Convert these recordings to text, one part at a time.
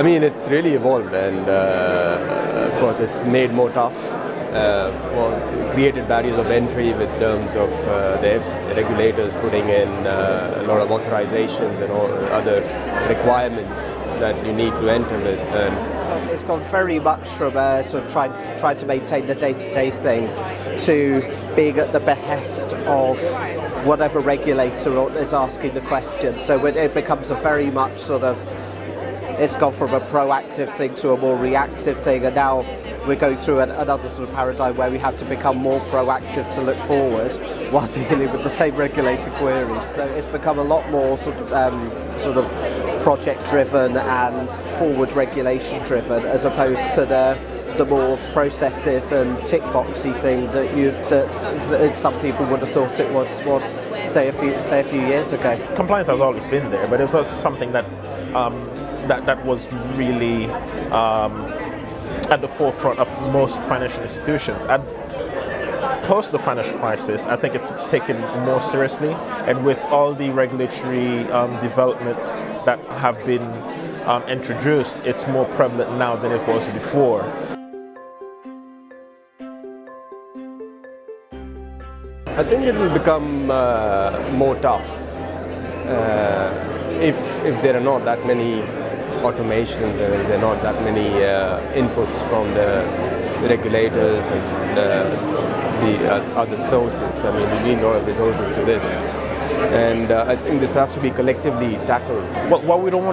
mean, it's really evolved, and of course, it's made more tough. Created barriers of entry with terms of the regulators putting in a lot of authorizations and all other requirements that you need to enter with. And it's gone very much from sort of trying to maintain the day-to-day thing to being at the behest of whatever regulator is asking the question. So it becomes a very much sort of, it's gone from a proactive thing to a more reactive thing, and now we're going through another sort of paradigm where we have to become more proactive to look forward while dealing with the same regulator queries. So it's become a lot more sort of project-driven and forward regulation-driven, as opposed to the more processes and tick-boxy thing that some people would have thought it was say a few years ago. Compliance has always been there, but it was something that was really at the forefront of most financial institutions. Post the financial crisis, I think it's taken more seriously, and with all the regulatory developments that have been introduced, it's more prevalent now than it was before. I think it will become more tough if there are not that many automations, there are not that many inputs from the regulators and the other sources. I mean, we need a lot of resources to this, and I think this has to be collectively tackled. What we don't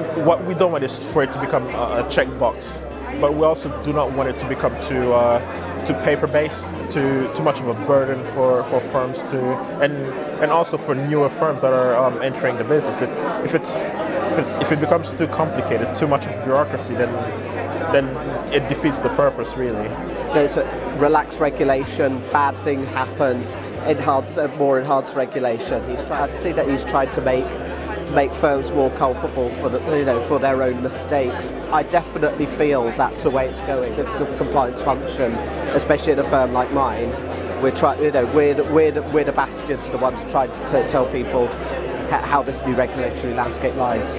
want is for it to become a checkbox, but we also do not want it to become too paper-based, too much of a burden for firms and also for newer firms that are entering the business. If it becomes too complicated, too much bureaucracy, then it defeats the purpose, really. There's a relaxed regulation, bad thing happens, more enhanced regulation. I'd say that he's tried to make firms more culpable for their own mistakes. I definitely feel that's the way it's going. The compliance function, especially in a firm like mine, we're the bastions, the ones trying to tell people how this new regulatory landscape lies.